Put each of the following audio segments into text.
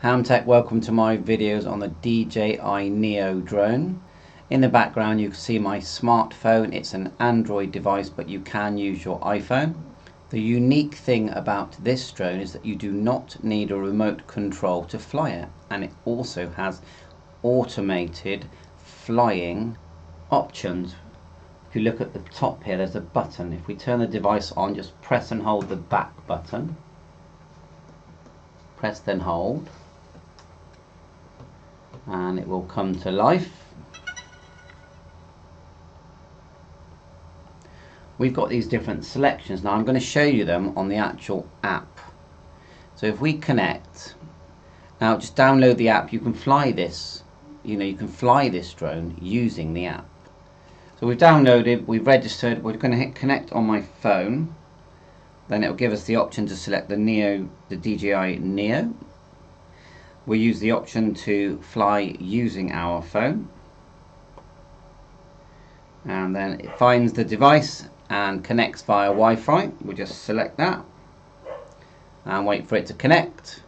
Hamtech, welcome to my videos on the DJI Neo drone. In the background you can see my smartphone. It's an Android device, but you can use your iPhone. The unique thing about this drone is that you do not need a remote control to fly it, and it also has automated flying options. If you look at the top here, there's a button. If we turn the device on, just press and hold the back button. Press then hold, and it will come to life. We've got these different selections. Now I'm going to show you them on the actual app. So if we connect, now just download the app. You can fly this, you can fly this drone using the app. So we've downloaded, we've registered, we're going to hit connect on my phone. Then it will give us the option to select the DJI Neo. We'll use the option to fly using our phone, and then it finds the device and connects via Wi-Fi. We'll just select that and wait for it to connect.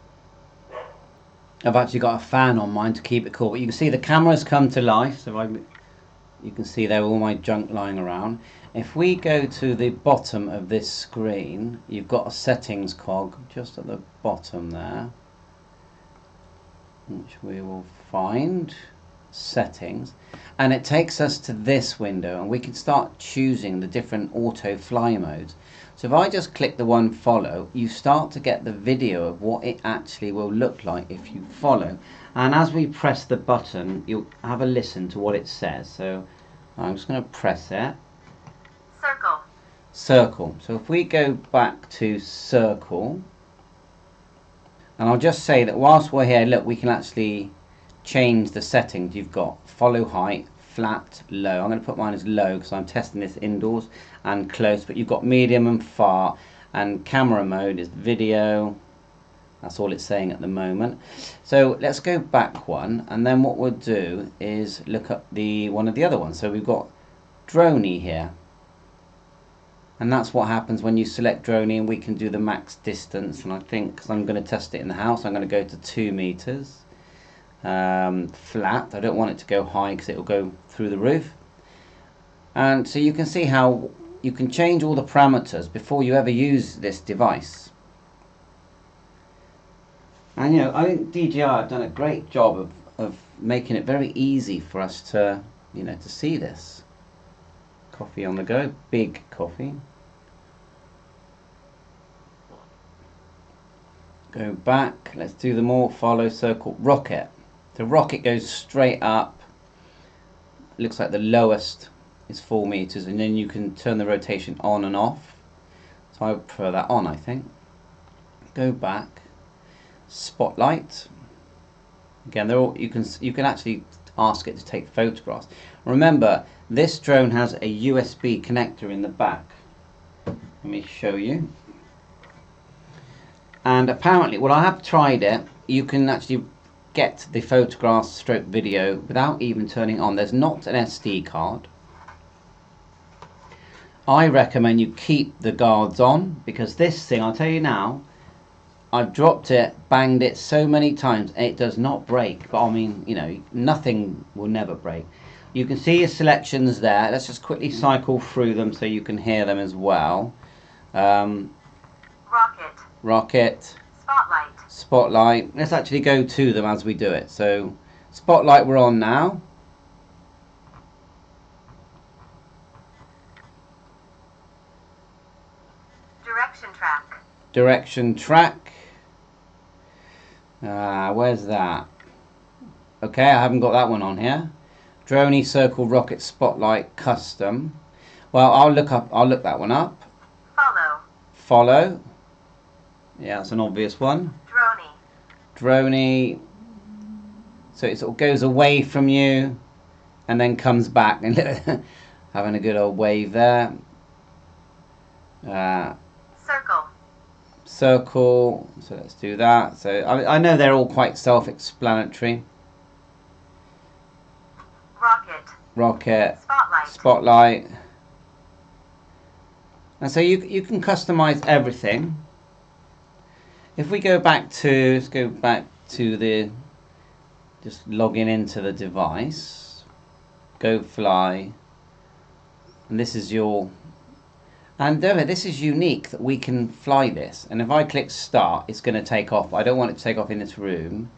I've actually got a fan on mine to keep it cool, but you can see the cameras come to life. So you can see there all my junk lying around. If we go to the bottom of this screen, you've got a settings cog just at the bottom there, which we will find settings, and it takes us to this window, and we can start choosing the different auto fly modes. So if I just click the one follow, you start to get the video of what it actually will look like if you follow. And as we press the button, you'll have a listen to what it says. So I'm just going to press it. Circle. Circle. So if we go back to circle, and I'll just say that whilst we're here, look, we can actually change the settings. You've got follow height, flat, low. I'm going to put mine as low because I'm testing this indoors, and close, but you've got medium and far, and camera mode is video. That's all it's saying at the moment. So let's go back one, and then what we'll do is look at one of the other ones. So we've got droney here, and that's what happens when you select droney, and we can do the max distance. And I think, because I'm going to test it in the house, I'm going to go to 2 meters. Flat. I don't want it to go high because it will go through the roof. And so you can see how you can change all the parameters before you ever use this device. And I think DJI have done a great job of making it very easy for us to to see this. Coffee on the go, big coffee. Go back, let's do them all. Follow, circle, rocket. The rocket goes straight up. Looks like the lowest is 4 meters, and then you can turn the rotation on and off. So I prefer that on, I think. Go back. Spotlight. Again, they're all, you can actually ask it to take photographs. Remember, this drone has a USB connector in the back. Let me show you. And apparently, well, I have tried it. You can actually get the photographs stroke video without even turning on. There's not an SD card. I recommend you keep the guards on, because this thing, I'll tell you now, I've dropped it, banged it so many times, and it does not break. But I mean, nothing will never break. You can see your selections there. Let's just quickly cycle through them so you can hear them as well. Rocket. Spotlight. Let's actually go to them as we do it. So spotlight we're on now. Direction track. Where's that? Okay, I haven't got that one on here. Droney, circle, rocket, spotlight, custom. Well, I'll look that one up. Follow. Yeah, that's an obvious one. Droney. So it sort of goes away from you and then comes back, and having a good old wave there. Circle. So let's do that. So I know they're all quite self-explanatory. Rocket. Spotlight. And so you can customize everything. If we go back to, let's go back to the, just logging into the device, go fly, and this is your, and this is unique that we can fly this, and if I click start it's going to take off. I don't want it to take off in this room.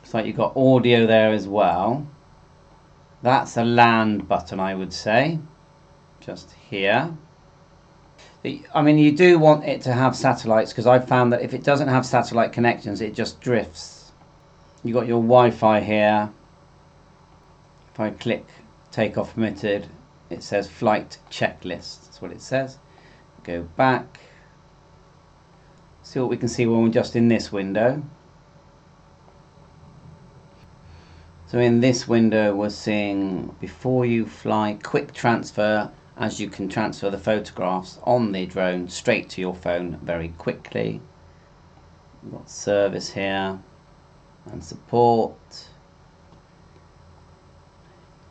It's like you've got audio there as well. That's a land button, I would say, just here. I mean, you do want it to have satellites, because I've found that if it doesn't have satellite connections it just drifts. You got your Wi-Fi here. If I click take off permitted, it says flight checklist. That's what it says. Go back. See what we can see when we're just in this window. So in this window we're seeing before you fly, quick transfer, as you can transfer the photographs on the drone straight to your phone very quickly. We've got service here and support.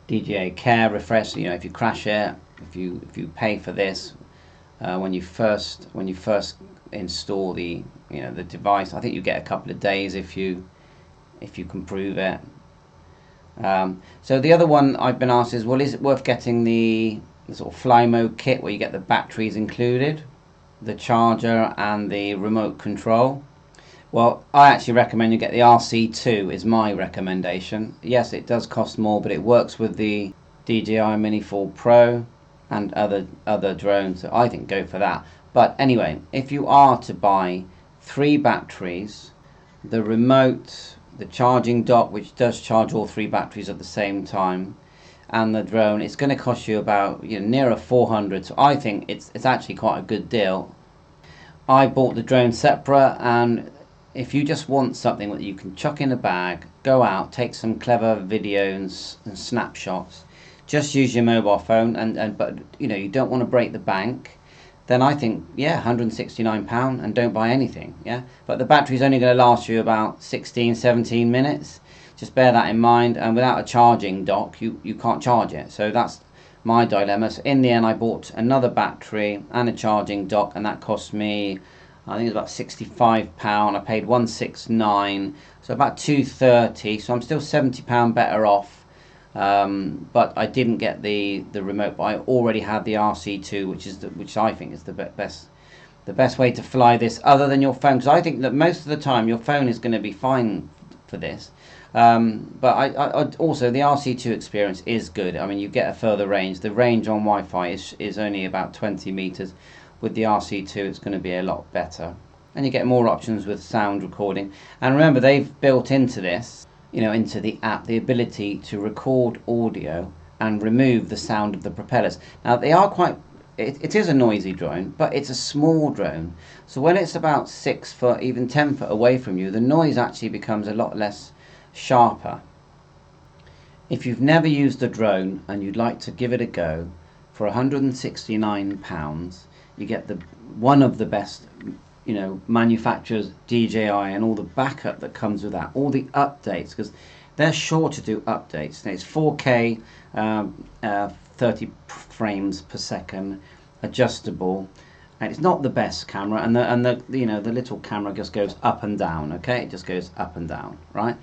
DJI Care refresh, you know, if you crash it, if you pay for this when you first install the, you know, the device, I think you get a couple of days if you can prove it. So the other one I've been asked is, well, is it worth getting the sort of fly mode kit where you get the batteries included, the charger and the remote control? Well, I actually recommend you get the RC2 is my recommendation. Yes, it does cost more, but it works with the DJI Mini 4 Pro and other drones, so I think go for that. But anyway, if you are to buy 3 batteries, the remote, the charging dock, which does charge all 3 batteries at the same time, and the drone, it's going to cost you about, you know, nearer 400. So I think it's actually quite a good deal. I bought the drone separate, and if you just want something that you can chuck in a bag, go out, take some clever videos and snapshots, just use your mobile phone, but you know, you don't want to break the bank, then I think, yeah, £169 and don't buy anything. Yeah, but the battery's only going to last you about 16-17 minutes. Just bear that in mind, and without a charging dock you can't charge it. So that's my dilemma. So in the end I bought another battery and a charging dock, and that cost me, I think it was about £65. I paid £169, so about £230. So I'm still £70 better off. But I didn't get the remote, but I already had the RC2, which I think is the best way to fly this, other than your phone, because I think that most of the time your phone is going to be fine for this. But I also, the RC2 experience is good. I mean, you get a further range. The range on Wi-Fi is only about 20 meters. With the RC2 it's going to be a lot better, and you get more options with sound recording. And remember, they've built into this, you know, into the app, the ability to record audio and remove the sound of the propellers. Now they are quite, it is a noisy drone, but it's a small drone, so when it's about 6 foot, even 10 foot away from you, the noise actually becomes a lot less sharper. If you've never used a drone and you'd like to give it a go, for £169 you get one of the best, you know, manufacturers, DJI, and all the backup that comes with that, all the updates, because they're sure to do updates. Now, it's 4K, 30 frames per second, adjustable, and it's not the best camera, and the you know, the little camera just goes up and down. Okay, it just goes up and down, right?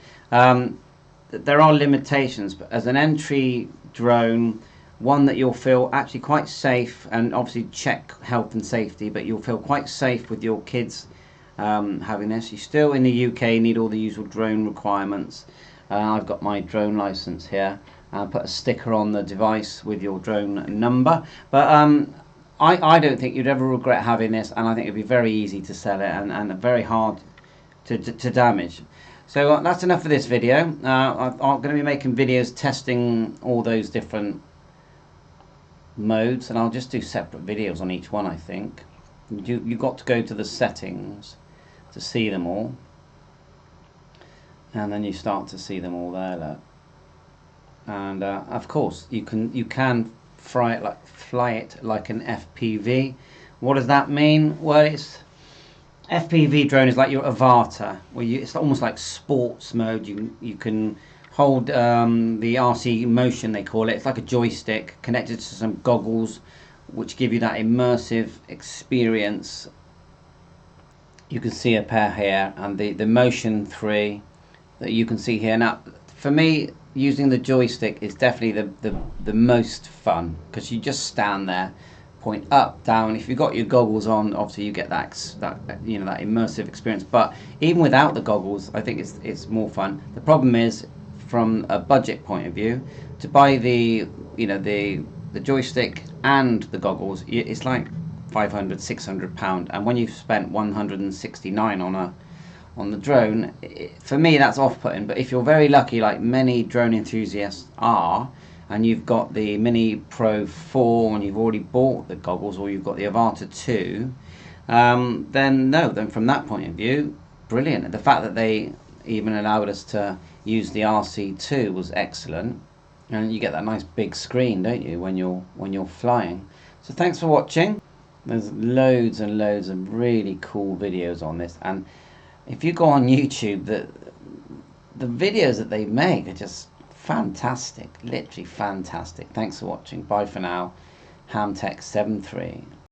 There are limitations, but as an entry drone, one that you'll feel actually quite safe, and obviously check health and safety, but you'll feel quite safe with your kids having this. You still in the UK need all the usual drone requirements. I've got my drone license here. I'll put a sticker on the device with your drone number, but I don't think you'd ever regret having this, and I think it'd be very easy to sell it, and very hard to damage. So that's enough for this video. I'm going to be making videos testing all those different modes, and I'll just do separate videos on each one. I think you've got to go to the settings to see them all, and then you start to see them all there, look. And of course you can fly it like an FPV. What does that mean? Well, it's FPV drone is like your avatar, where it's almost like sports mode. You can hold the RC motion, they call it. It's like a joystick connected to some goggles, which give you that immersive experience. You can see a pair here, and the motion 3 that you can see here. Now, for me, using the joystick is definitely the most fun, because you just stand there, point up, down. If you've got your goggles on, obviously you get that you know, that immersive experience. But even without the goggles, I think it's more fun. The problem is, from a budget point of view, to buy the the joystick and the goggles, it's like 500, 600 pound, and when you've spent 169 on the drone, for me that's off-putting. But if you're very lucky, like many drone enthusiasts are, and you've got the Mini Pro 4 and you've already bought the goggles, or you've got the Avata 2, then from that point of view, brilliant. The fact that they even allowed us to use the RC2 was excellent, and you get that nice big screen, don't you, when you're flying. So thanks for watching. There's loads and loads of really cool videos on this, and if you go on YouTube, the videos that they make are just fantastic, literally fantastic. Thanks for watching. Bye for now. Hamtech 73.